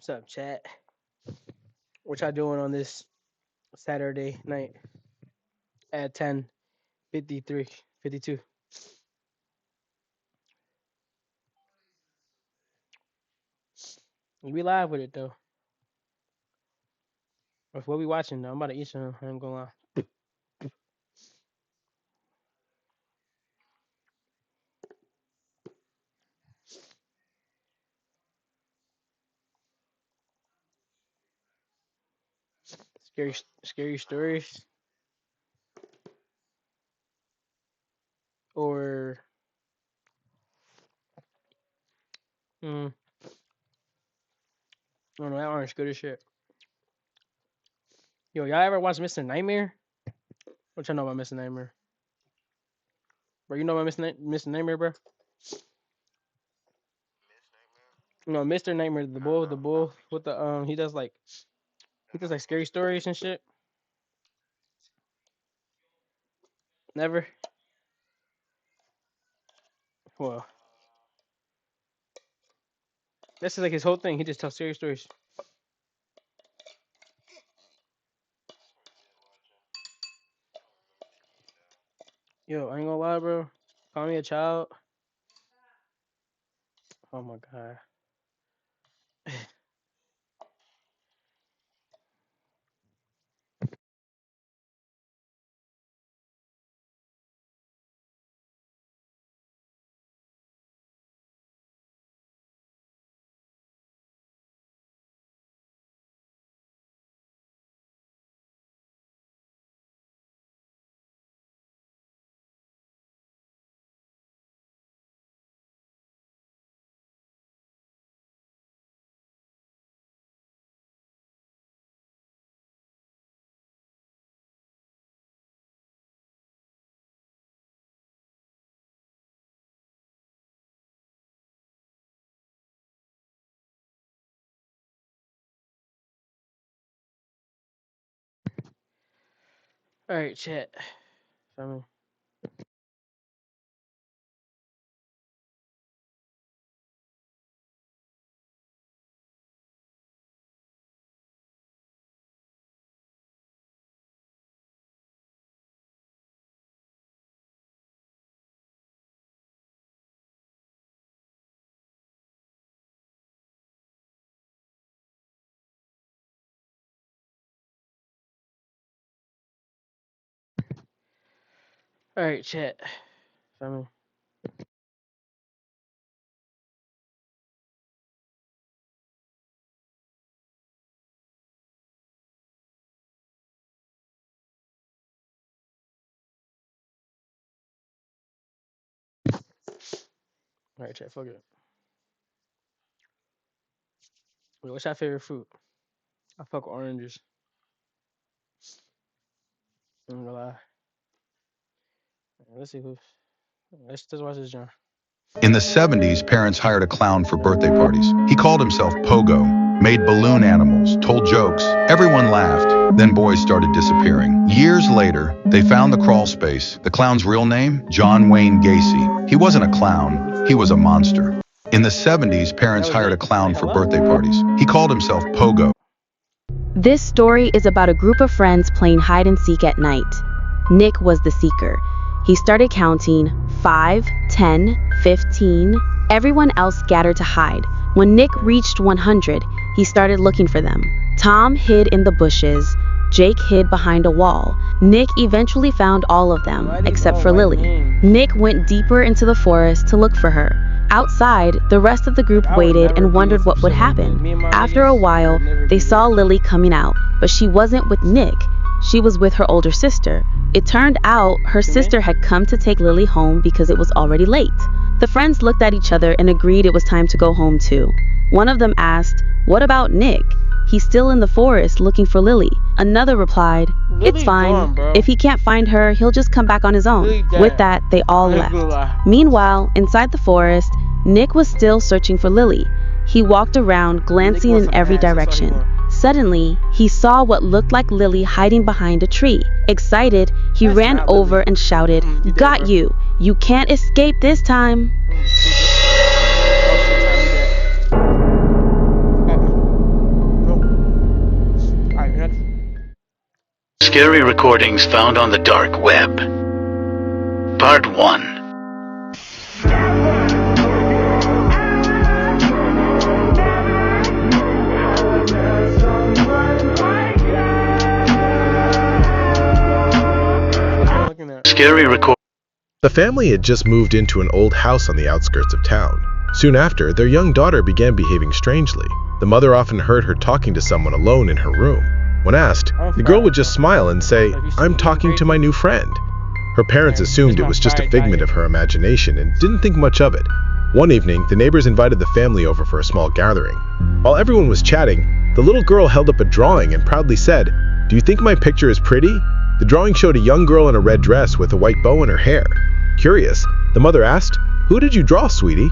What's up, chat? What y'all doing on this Saturday night at 10:53, 52? We live with it though. That's what we watching though. I'm about to eat some. I ain't gonna lie. Scary, scary stories or I don't know. That orange good as shit. Yo, y'all ever watch Mr. Nightmare? What y'all know about Mr. Nightmare? Bro, you know about Mr. Nightmare, bro? No, Mr. Nightmare, the bull with the he does like scary stories and shit. Never. Well, this is like his whole thing. He just tells scary stories. Yo, I ain't gonna lie, bro. Call me a child. Oh my god. All right, chat. I mean, all right, chat. I mean, all right, chat. Fuck it. Wait, what's your favorite fruit? I fuck with oranges. I'm gonna lie. Let's see who. Let's watch this, John. In the 70s, parents hired a clown for birthday parties. He called himself Pogo, made balloon animals, told jokes. Everyone laughed. Then boys started disappearing. Years later, they found the crawl space. The clown's real name? John Wayne Gacy. He wasn't a clown. He was a monster. In the 70s, parents hired a clown for birthday parties. He called himself Pogo. This story is about a group of friends playing hide and seek at night. Nick was the seeker. He started counting 5, 10, 15. Everyone else scattered to hide. When Nick reached 100, he started looking for them. Tom hid in the bushes. Jake hid behind a wall. Nick eventually found all of them, except for Lily. Nick went deeper into the forest to look for her. Outside, the rest of the group waited and wondered what would happen. After a while, they saw Lily coming out, but she wasn't with Nick. She was with her older sister. It turned out her sister had come to take Lily home because it was already late. The friends looked at each other and agreed it was time to go home too. One of them asked, "What about Nick? He's still in the forest looking for Lily." Another replied, "It's fine. If he can't find her, he'll just come back on his own." With that, they all left. Meanwhile, inside the forest, Nick was still searching for Lily. He walked around, glancing in every direction. Suddenly, he saw what looked like Lily hiding behind a tree. Excited, he ran over and shouted, "Got you! You can't escape this time!" Scary recordings found on the dark web. Part 1. Scary record. The family had just moved into an old house on the outskirts of town. Soon after, their young daughter began behaving strangely. The mother often heard her talking to someone alone in her room. When asked, the girl would just smile and say, "I'm talking to my new friend." Her parents assumed it was just a figment of her imagination and didn't think much of it. One evening, the neighbors invited the family over for a small gathering. While everyone was chatting, the little girl held up a drawing and proudly said, "Do you think my picture is pretty?" The drawing showed a young girl in a red dress with a white bow in her hair. Curious, the mother asked, "Who did you draw, sweetie?"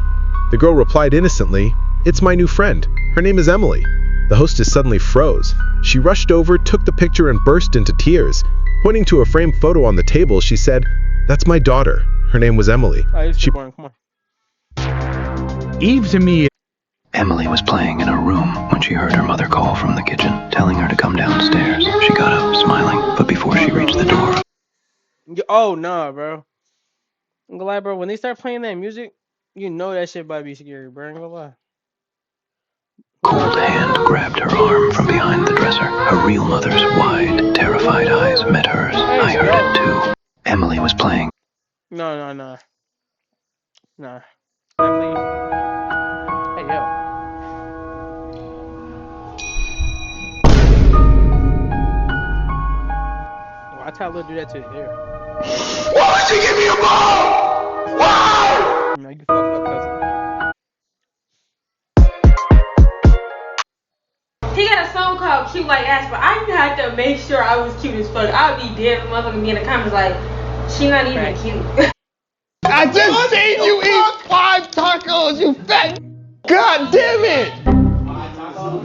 The girl replied innocently, "It's my new friend. Her name is Emily." The hostess suddenly froze. She rushed over, took the picture, and burst into tears. Pointing to a framed photo on the table, she said, "That's my daughter. Her name was Emily." She Come on. Eve to me. Emily was playing in her room when she heard her mother call from the kitchen, telling her to come downstairs. She got up, smiling, but before she reached the door, Oh, nah, bro. I'm gonna lie, bro. When they start playing that music, you know that shit about to be scary, bro. I'm gonna lie. cold hand grabbed her arm from behind the dresser. Her real mother's wide, terrified eyes met hers. I heard it too. Emily was playing. No. Nah. Emily. Hey, yo. Why tell her to do that to his hair? Why would you give me a ball? Why? No, you fucked up, cousin. He got a song called Cute Like Ass, but I had to make sure I was cute as fuck. I would be dead if motherfucking be in the comments like, she not even cute. I just seen you eat 5 tacos, you fat. God damn it.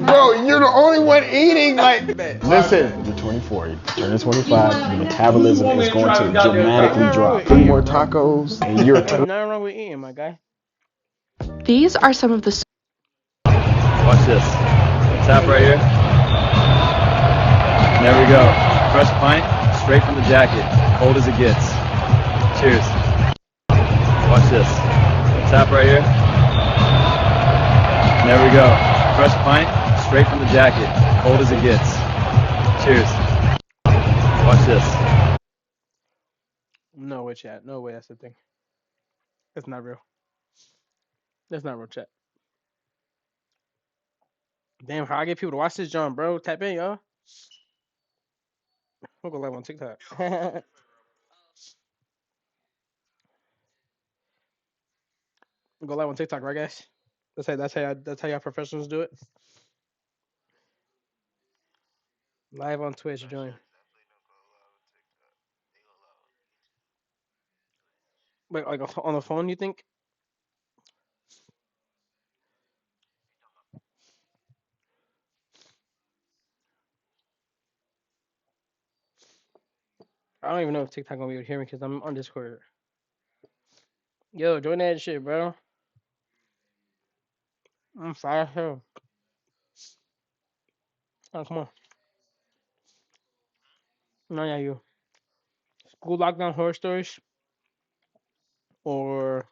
Bro, you're the only one eating like. Listen, you're 24, you're turning 25, your metabolism is going to dramatically drop. 3 more tacos, and you're. There's nothing wrong with eating, my guy. These are some of the Watch this. Tap right here. There we go. Fresh pint, straight from the jacket. Cold as it gets. Cheers. Watch this. Tap right here. There we go. Fresh pint, straight from the jacket. Cold as it gets. Cheers. Watch this. No way, chat. No way, that's the thing. That's not real. That's not real, chat. Damn, how I get people to watch this, John, bro? Tap in, y'all. We'll go live on TikTok. We'll go live on TikTok, right, guys? That's how y'all professionals do it. Live on Twitch, join. Wait, like on the phone, you think? I don't even know if TikTok gonna be able to hear me because I'm on Discord. Yo, join that shit, bro. I'm fire hell. Oh, come on. No, yeah, you. School lockdown horror stories or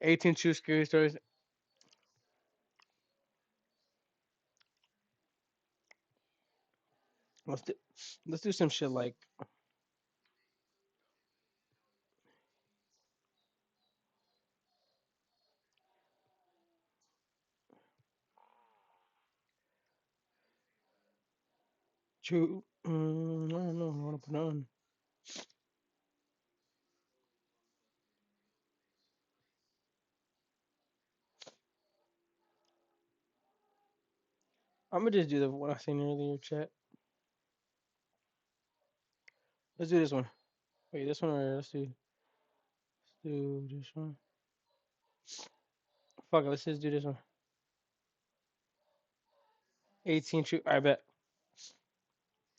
18 true scary stories. Let's do some shit like. True. I don't know. I want to put on. I'm gonna just do the one I seen earlier, chat. Let's do this one. Wait, this one or let's do this one. Fuck it, let's just do this one. 18 true. I bet.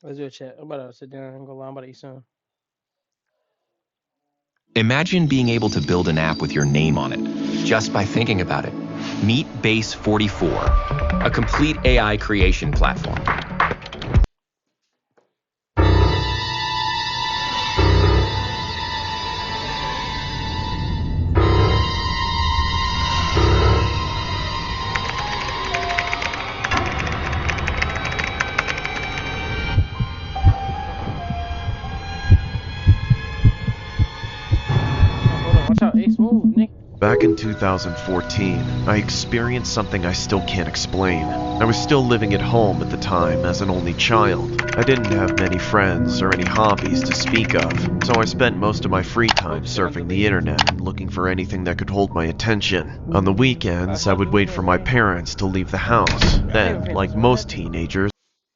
Let's do a chat. I'm about to sit down and go lie. I'm about to eat some. Imagine being able to build an app with your name on it, just by thinking about it. Meet Base 44, a complete AI creation platform. Watch out, Ace, move, Nick. Back in 2014, I experienced something I still can't explain. I was still living at home at the time as an only child. I didn't have many friends or any hobbies to speak of, so I spent most of my free time surfing the internet and looking for anything that could hold my attention. On the weekends, I would wait for my parents to leave the house. Then, like most teenagers,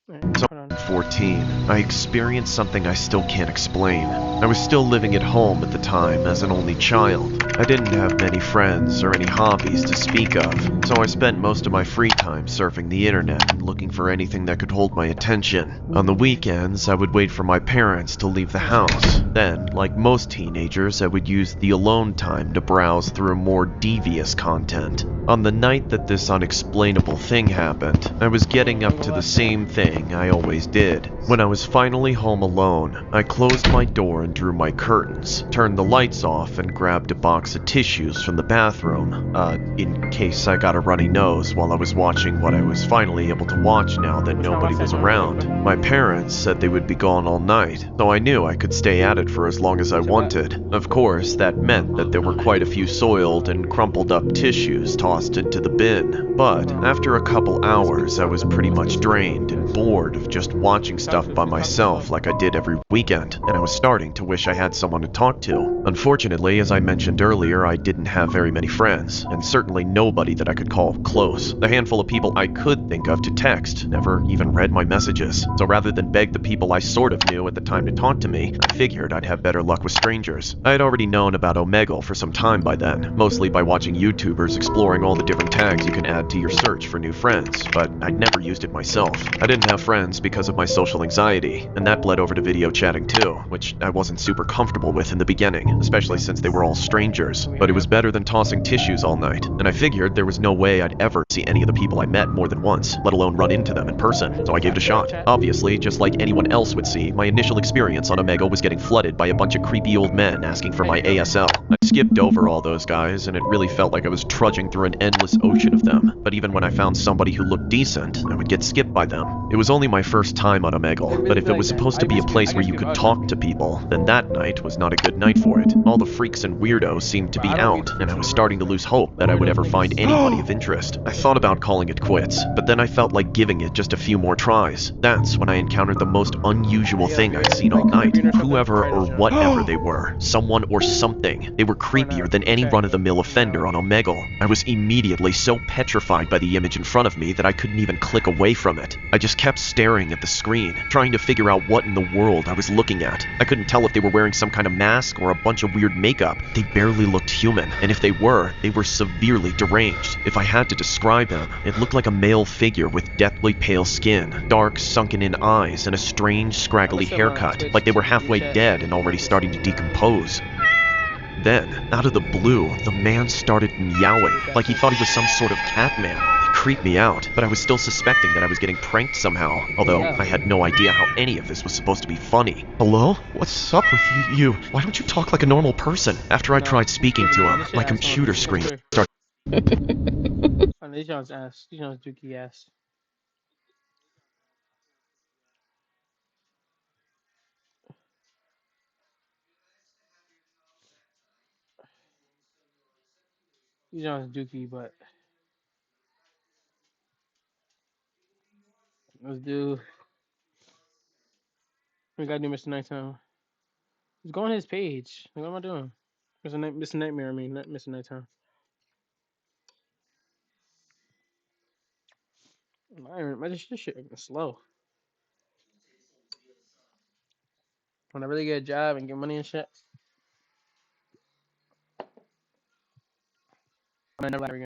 Hold on. 14, I experienced something I still can't explain. I was still living at home at the time as an only child. I didn't have many friends or any hobbies to speak of, so I spent most of my free time surfing the internet and looking for anything that could hold my attention. On the weekends, I would wait for my parents to leave the house. Then, like most teenagers, I would use the alone time to browse through more devious content. On the night that this unexplainable thing happened, I was getting up to the same thing I always did. When I was finally home alone, I closed my door and drew my curtains, turned the lights off, and grabbed a box of tissues from the bathroom, in case I got a runny nose while I was watching what I was finally able to watch now that nobody was around. My parents said they would be gone all night, so I knew I could stay at it for as long as I wanted. Of course, that meant that there were quite a few soiled and crumpled up tissues tossed into the bin, but after a couple hours I was pretty much drained and bored of just watching stuff by myself like I did every weekend, and I was starting to wish I had someone to talk to. Unfortunately, as I mentioned earlier, I didn't have very many friends, and certainly nobody that I could call close. The handful of people I could think of to text never even read my messages, so rather than beg the people I sort of knew at the time to talk to me, I figured I'd have better luck with strangers. I had already known about Omegle for some time by then, mostly by watching YouTubers exploring all the different tags you can add to your search for new friends, but I'd never used it myself. I didn't have friends because of my social anxiety, and that bled over to video chatting too, which I wasn't super comfortable with in the beginning, especially since they were all strangers. But it was better than tossing tissues all night, and I figured there was no way I'd ever see any of the people I met more than once, let alone run into them in person, so I gave it a shot. Obviously, just like anyone else would see, my initial experience on Omegle was getting flooded by a bunch of creepy old men asking for my ASL. I skipped over all those guys, and it really felt like I was trudging through an endless ocean of them, but even when I found somebody who looked decent, I would get skipped by them. It was only my first time on Omegle, but if it was supposed to be a place where you could talk to people, then that night was not a good night for it. All the freaks and weirdos seemed to be out, and I was starting to lose hope that I would ever find anybody of interest. I thought about calling it quits, but then I felt like giving it just a few more tries. That's when I encountered the most unusual thing I'd seen all night. Whoever or whatever they were, someone or something, they were creepier than any run-of-the-mill offender on Omegle. I was immediately so petrified by the image in front of me that I couldn't even click away from it. I just kept staring at the screen, trying to figure out what in the world I was looking at. I couldn't tell if they were wearing some kind of mask or a bunch of weird makeup. They barely looked human, and if they were severely deranged. If I had to describe them, it looked like a male figure with deathly pale skin, dark sunken-in eyes, and a strange scraggly haircut, like they were halfway dead and already starting to decompose. Then, out of the blue, the man started meowing, like he thought he was some sort of cat man. It creeped me out, but I was still suspecting that I was getting pranked somehow, although I had no idea how any of this was supposed to be funny. Hello? What's up with you? Why don't you talk like a normal person? After I tried speaking to him, my computer screen started... These Jones ass. These Jones dookie ass. These Jones dookie, but let's do. We gotta do Mr. Nighttime. Let's go on his page. Like, what am I doing? Mr. Nightmare, I mean, not Mr. Nighttime. This shit is slow. When I really get a job and get money and shit, I'm never again.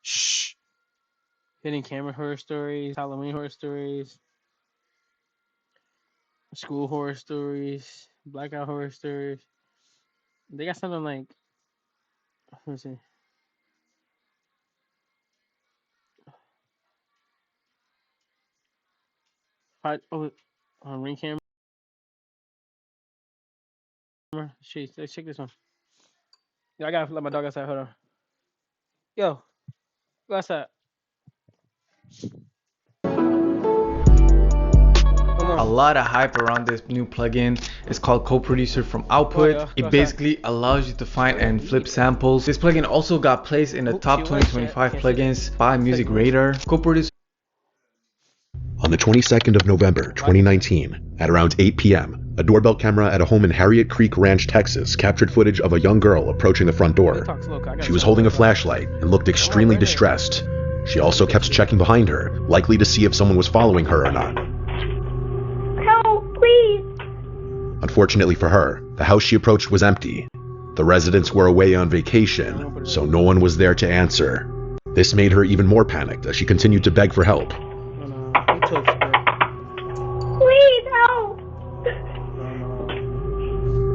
Shh. Hidden camera horror stories, Halloween horror stories, school horror stories, blackout horror stories. They got something like, let me see. Ring camera. Shit, let's check this one. Yo, I gotta let my dog outside. Hold on. Yo, go outside. A lot of hype around this new plugin. It's called Co-Producer from Output. It basically allows you to find and flip samples. This plugin also got placed in the top 2025 plugins by Music Radar. Co-Producer. On the 22nd of November 2019, at around 8 p.m., a doorbell camera at a home in Harriet Creek Ranch, Texas, captured footage of a young girl approaching the front door. She was holding a flashlight and looked extremely distressed. She also kept checking behind her, likely to see if someone was following her or not. Help, please! Unfortunately for her, the house she approached was empty. The residents were away on vacation, so no one was there to answer. This made her even more panicked as she continued to beg for help. Please help!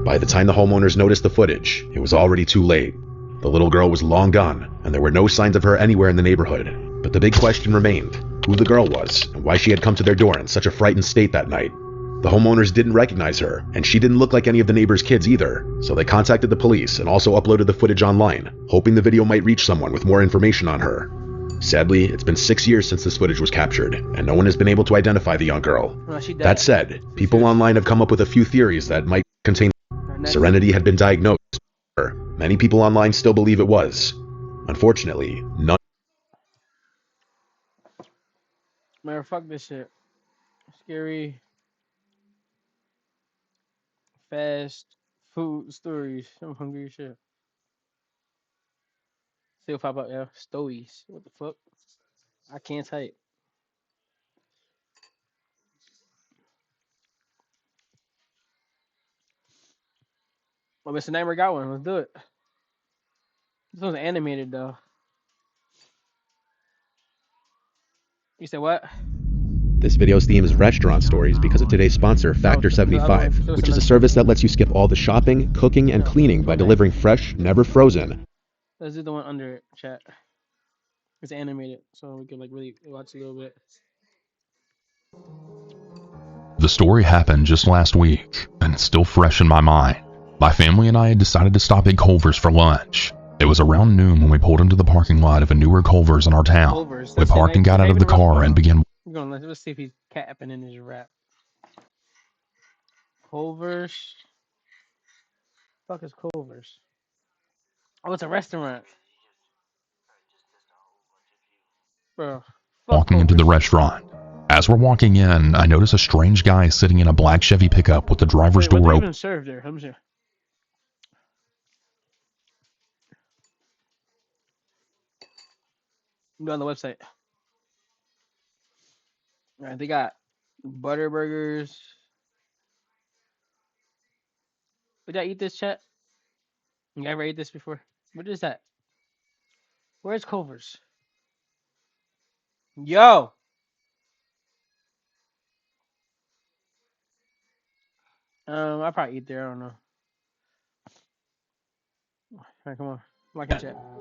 By the time the homeowners noticed the footage, it was already too late. The little girl was long gone, and there were no signs of her anywhere in the neighborhood. But the big question remained, who the girl was, and why she had come to their door in such a frightened state that night. The homeowners didn't recognize her, and she didn't look like any of the neighbors' kids either, so they contacted the police and also uploaded the footage online, hoping the video might reach someone with more information on her. Sadly, it's been 6 years since this footage was captured, and no one has been able to identify the young girl. That said, people online have come up with a few theories that might contain Serenity had been diagnosed. Many people online still believe it was. Unfortunately, none. Man, fuck this shit. Scary, fast food stories. I'm hungry as shit. Still pop up, yeah. Stories. What the fuck? I can't type. Well, Mr. Neighbor got one. Let's do it. This one's animated though. You said what? This video's theme is restaurant stories because of today's sponsor, Factor 75, which is a service that lets you skip all the shopping, cooking, and cleaning by delivering fresh, never frozen. Let's do the one under it, chat. It's animated, so we can like really watch a little bit. The story happened just last week, and it's still fresh in my mind. My family and I had decided to stop at Culver's for lunch. It was around noon when we pulled into the parking lot of a newer Culver's in our town. We parked and got out of the car and began. Let's see if he's capping in his rap. Culver's. Fuck is Culver's? Oh, it's a restaurant. Bro. Walking into the restaurant. As we're walking in, I notice a strange guy sitting in a black Chevy pickup with the driver's door open. Even served there? Let me see. Go on the website. All right, they got butter burgers. Did I eat this, chat? You ever ate this before? What is that? Where's Culver's? Yo! I'll probably eat there. I don't know. All right, come on.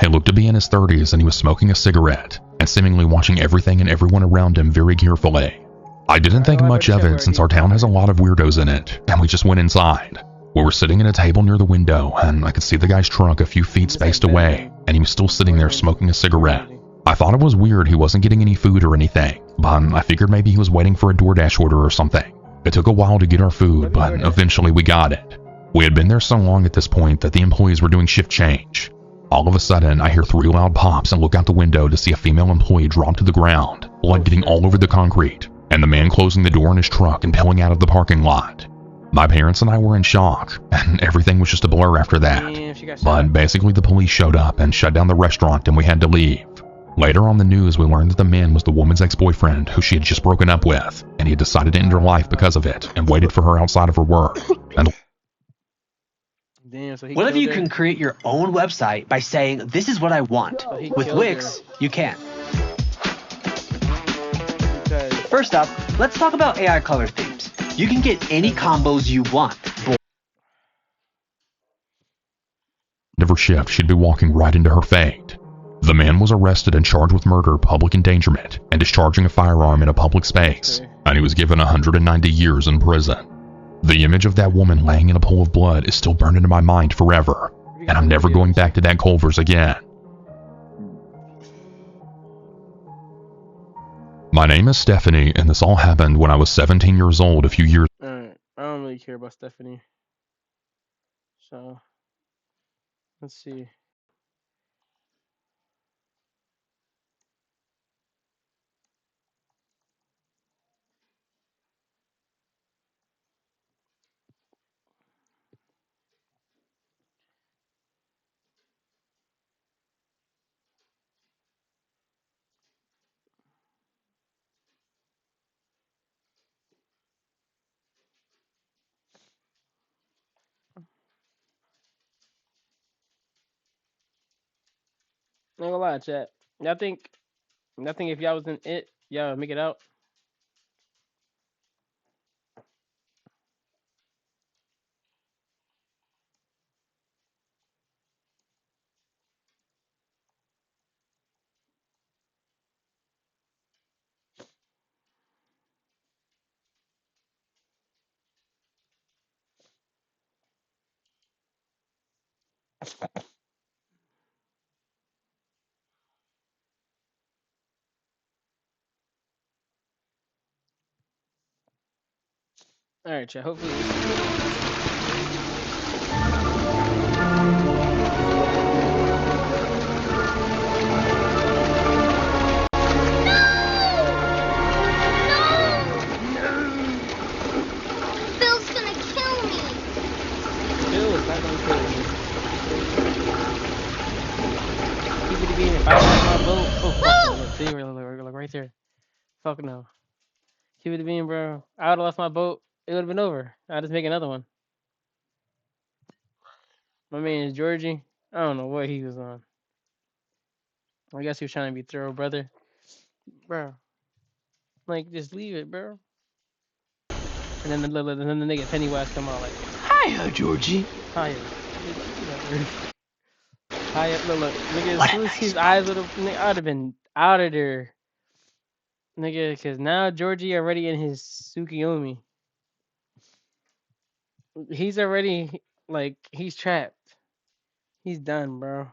He looked to be in his 30s and he was smoking a cigarette and seemingly watching everything and everyone around him very carefully. I didn't think much of it since our town has a lot of weirdos in it, and we just went inside. We were sitting at a table near the window and I could see the guy's trunk a few feet spaced away, and he was still sitting there smoking a cigarette. I thought it was weird he wasn't getting any food or anything, but I figured maybe he was waiting for a DoorDash order or something. It took a while to get our food, but eventually we got it. We had been there so long at this point that the employees were doing shift change. All of a sudden, I hear 3 loud pops and look out the window to see a female employee drop to the ground, blood getting all over the concrete, and the man closing the door in his truck and peeling out of the parking lot. My parents and I were in shock, and everything was just a blur after that. But basically the police showed up and shut down the restaurant and we had to leave. Later on the news, we learned that the man was the woman's ex-boyfriend who she had just broken up with, and he had decided to end her life because of it and waited for her outside of her work. And Damn, so what if you can create your own website by saying, this is what I want? With Wix, you can. First up, let's talk about AI color themes. You can get any combos you want. of her shift, she'd be walking right into her fate. The man was arrested and charged with murder, public endangerment, and discharging a firearm in a public space, and he was given 190 years in prison. The image of that woman laying in a pool of blood is still burned into my mind forever, and I'm never going back to that Culver's again. My name is Stephanie, and this all happened when I was 17 years old a few years. Alright, I don't really care about Stephanie. So, let's see. Not gonna lie, chat. Y'all think if y'all was in it, y'all would make it out? Alright, chat. Hopefully this is Bill's gonna kill me. Bill is not gonna kill me. Keep it again. If I lost my boat, oh fuck, look, see, look right there. Fuck no. Keep it being, bro. I would have lost my boat. It would have been over. I'll just make another one. My man is Georgie. I don't know what he was on. I guess he was trying to be thorough, brother. Bro. Like, just leave it, bro. And then the nigga Pennywise come out like, Hiya, Georgie. hiya. Hiya, look, nigga, as soon as his eyes would have, I'd have been out of there. Nigga, because now Georgie already in his Tsukiyomi. He's already, like, he's trapped. He's done, bro.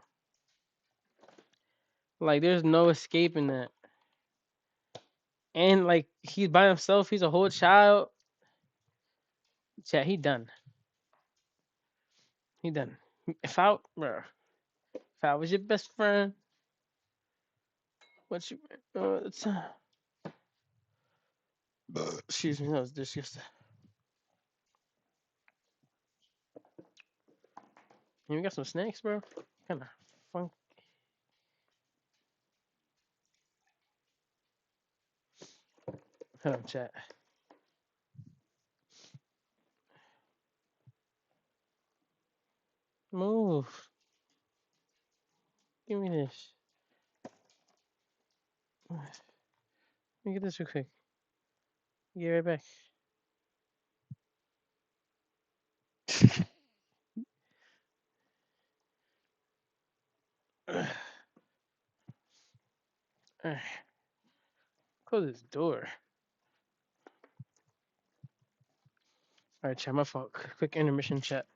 Like, there's no escaping that. And, like, he's by himself. He's a whole child. Chat, he done. He done. If I, bro, if I was your best friend, what you, it's, excuse me, that was disgusting. You got some snacks, bro? Kind of fun. Hold on, chat. Move. Give me this. Let me get this real quick. Get right back. Alright. Close this door. Alright, chat, my fault. Quick intermission, chat.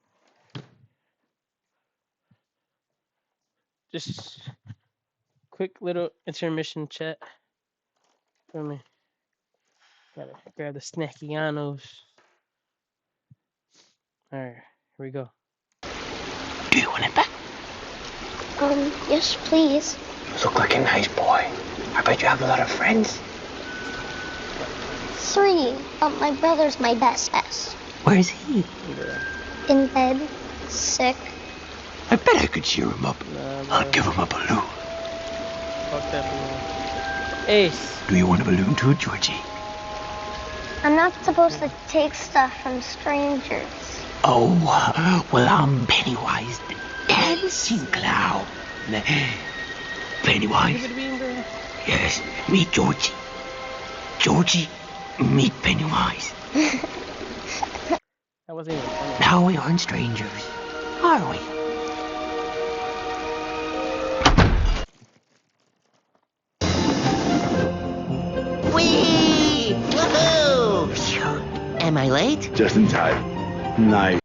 Just quick little intermission, chat. Feel me? Gotta grab the snackianos. Alright, here we go. Do you want it back? Yes, please. You look like a nice boy. I bet you have a lot of friends. 3. My brother's my best. Where's he? In bed, sick. I bet I could cheer him up. I'll give him a balloon. Fuck that balloon. Ace. Do you want a balloon too, Georgie? I'm not supposed to take stuff from strangers. Oh, well, I'm Pennywise, the dancing clown. Pennywise? Yes, meet Georgie. Georgie, meet Pennywise. That wasn't even funny. Now we aren't strangers, are we? Whee! Woohoo! Am I late? Just in time. Nice.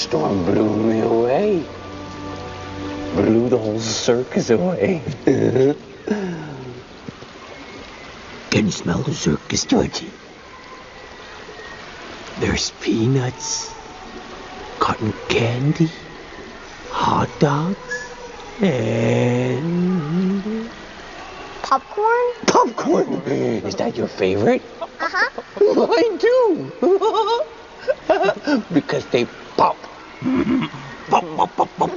storm blew me away. Blew the whole circus away. Can you smell the circus, Georgie? There's peanuts, cotton candy, hot dogs, and... Popcorn? Popcorn! Is that your favorite? Uh-huh. Mine too! Because they pop. Pop, pop, pop, pop.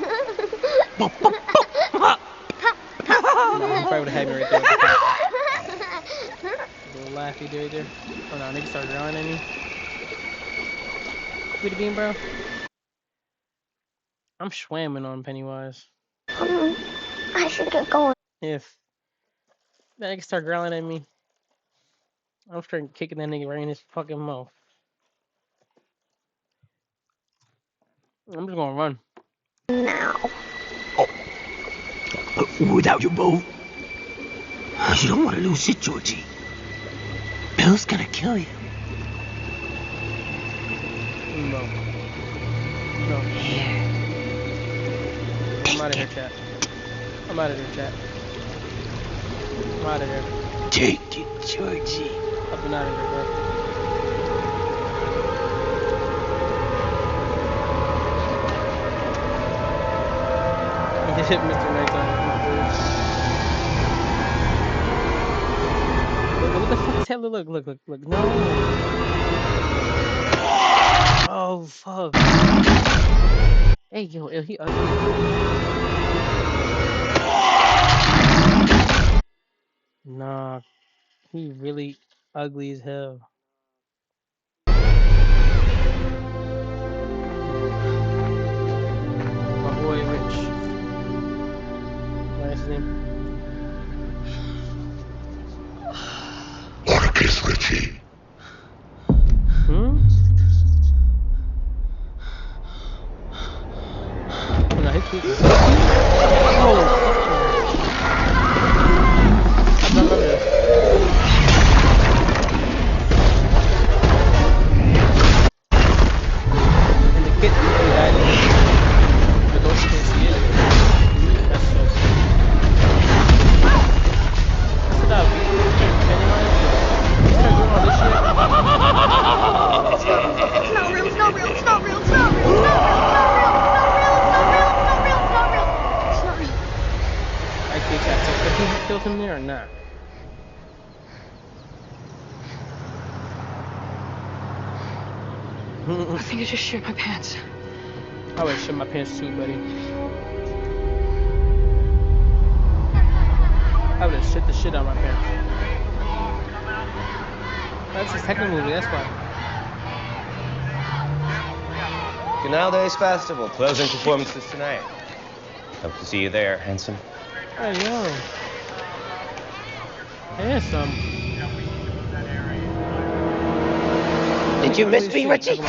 Pop, pop, pop. No, he probably would have had me right there. The little laugh he did right there. Oh no, niggas started growling at me. With the bean, bro. I'm schwamming on Pennywise. I should get going. If that nigga start growling at me, I'm straight kicking that nigga right in his fucking mouth. I'm just gonna run. Now. Without your boat, you don't want to lose it, Georgie. Bill's gonna kill you. No. No. I'm out of here, chat. I'm out of here, chat. I'm out of here. Take it, Georgie. Up and out of here, bro. Hit Mr. Nighttime. What the fuck is that? Look. No. Oh, fuck. Hey, yo, he ugly. Nah. He really ugly as hell. My boy, Rich. What's his name? Marcus Ritchie. Hmm? Oh, no, his tweet. Oh, fuck. I don't remember this. And the kid really died in it. But those can't see it. That's so cool. That's what that beat. Pennywise. You start doing all this shit. It's not real, it's not real, it's not real, it's not real, it's not real, it's not real, it's not real, it's not real, it's not real, it's not real. I take that. So could he have killed him there or not? I think I just shit my pants. I would shit my pants too, buddy. I would have shit the shit out of my pants. That's a second movie, that's why. Canal Days Festival, closing performances tonight. Hope to see you there, handsome. Hey, yo. Handsome. Did you miss me, Richie?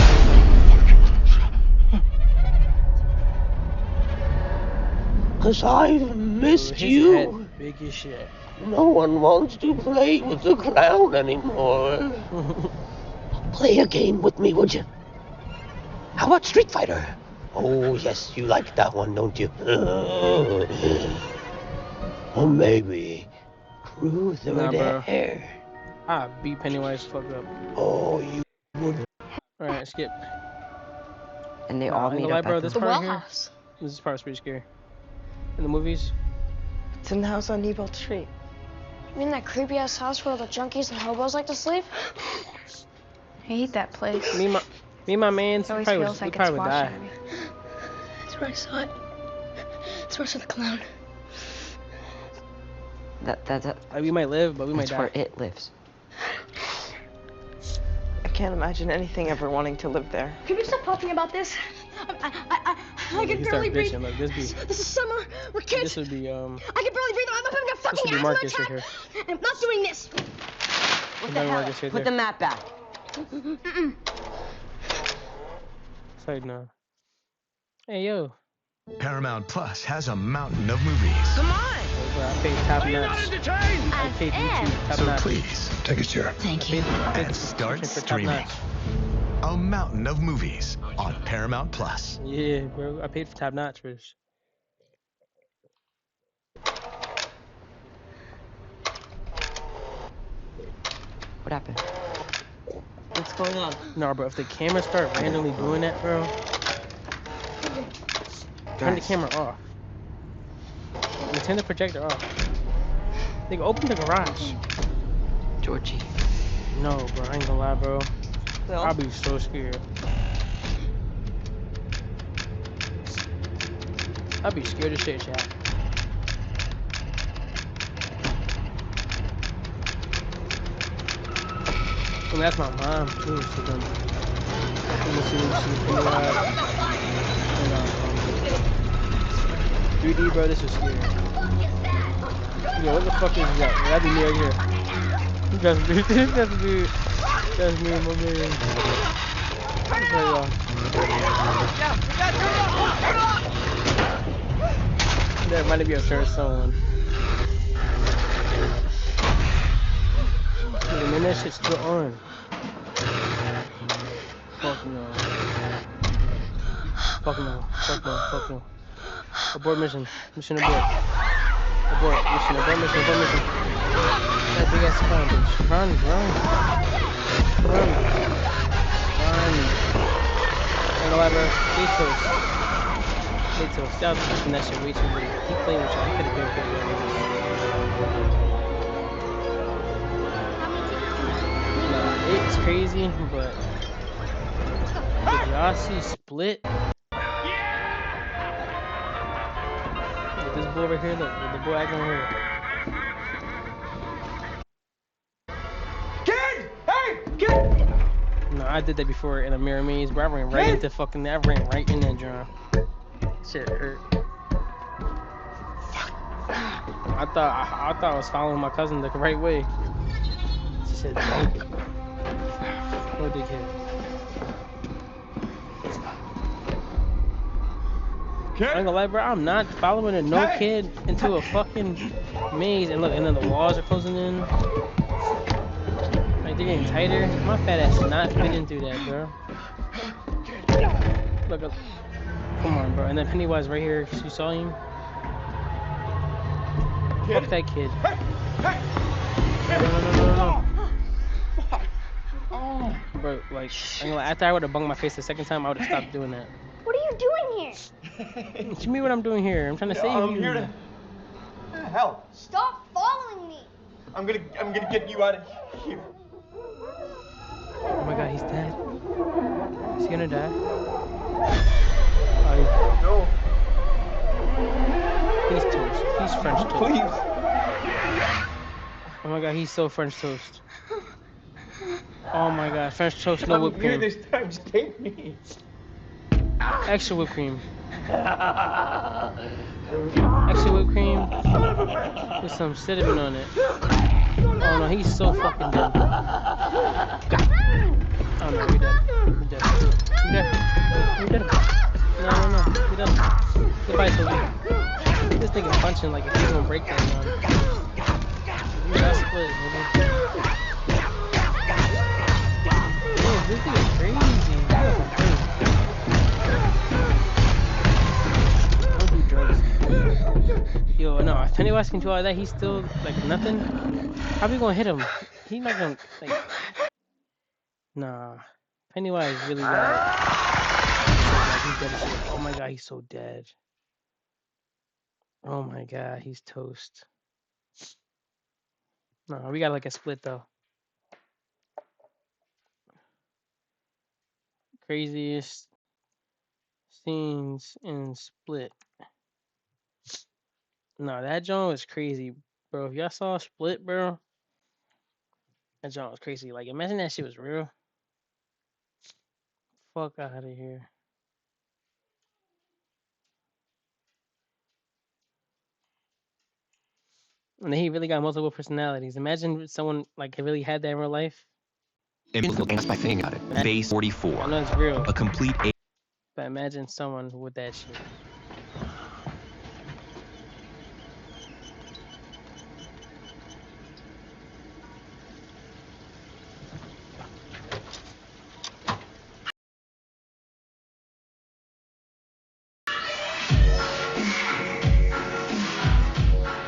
Cause I've missed His you. head big as shit. No one wants to play with the clown anymore. Play a game with me, would you? How about Street Fighter? Oh, yes, you like that one, don't you? Or maybe Truth or Nah, bro. Dare. I beat Pennywise fuck up. Oh, you would. Alright, skip. And they Nah, all ain't meet gonna lie, up bro, at this the part well here, house. this part's pretty scary. In the movies, It's in the house on Newbold Street. You mean that creepy ass house where all the junkies and hobos like to sleep? I hate that place. me and my man, It always probably feels would, like we probably it's would watching die. me. That's where I saw it. That's where I saw the clown. That's Like, we might live, but we might that's die. where it lives. I can't imagine anything ever wanting to live there. Can we stop talking about this? I can He barely started breathe. bitching, like, this is summer. We're kids. This would be I can barely breathe. I'm having a this fucking would be asthma Marcus right attack. here. I'm not doing this. What That'd the be hell? Marcus right Put there. the map back. Sorry, no. Hey, yo. Paramount Plus has a mountain of movies. Come on. I paid top notch. I paid YouTube top So notch. please, take a chair. Thank you. I paid And start for top streaming. notch. A mountain of movies on Paramount Plus. Yeah, bro. I paid for top notch for this. What happened? What's going on? No, bro. If the camera start randomly doing that, bro, turn the camera off. And turn the projector off. Nigga, open the garage. Georgie. No, bro. I ain't gonna lie, bro. Well, I'll be so scared. I'll be scared as shit, chat. And that's my mom too, so then I'm assuming she's been alive. And 3D, bro, this is scary. Yo, what the fuck is that? That'd be me right here. That's me, that's me and my man. That might be a certain someone. Man, that shit's still on. Fuck no. Fuck no. Fuck no. Fuck no. Abort mission. Mission abort. Abort. Mission. Abort mission. Abort mission. That big ass spawn, bitch. Run. Run. Run. Run. Ain't gonna lie, bro. Stay toast. Stay toast. Y'all pushing that shit way too late. Keep playing with y'all. He could've been good. It's crazy, but did y'all see Split? Look, this boy right here, look, the boy acting right here. Kid! Hey! Kid! No, I did that before in a mirror maze, bro. I ran right into fucking, I ran right in that drum. Shit hurt. I thought I was following my cousin the right way. Shit, thank you. No dickhead. I ain't gonna lie, bro. I'm not following a no kid into a fucking maze. And look, and then the walls are closing in. Like they're getting tighter. My fat ass should not fit into that, bro. Look, come on, bro. And then Pennywise right here. You saw him. Fuck that kid. No. Bro, like, after I would have bunged my face the second time, I would have stopped doing that. What are you doing here? What you mean what I'm doing here? I'm trying to save you. I'm here to help. Stop following me. I'm gonna get you out of here. Oh my god, he's dead. Is he gonna die? No. He's toast. He's French toast. Please. Oh my god, he's so French toast. Oh my god, French toast, no whipped cream. I'm here this time, just take me. Extra whipped cream. Extra whipped cream with some cinnamon on it. Oh no, he's so fucking dead. Oh no, we dead. We dead. We dead. We dead. No, we dead. Goodbye, Toby. This nigga punching like if he's gonna break that gun. That's split, nigga. This thing is crazy. Don't do drugs. Yo, no, if Pennywise can do all that, he's still like nothing. How we gonna hit him? He not gonna like. Nah, Pennywise really bad. He's dead as shit. Oh my god, he's so dead. Oh my god, he's toast. No, we got like a split though. Craziest scenes in Split. No, that joint was crazy, bro. If y'all saw Split, bro, that joint was crazy. Like, imagine that shit was real. Fuck out of here. And he really got multiple personalities. Imagine someone like really had that in real life. By thinking about it. Base 44. I know it's real. A complete. But imagine someone with that shit.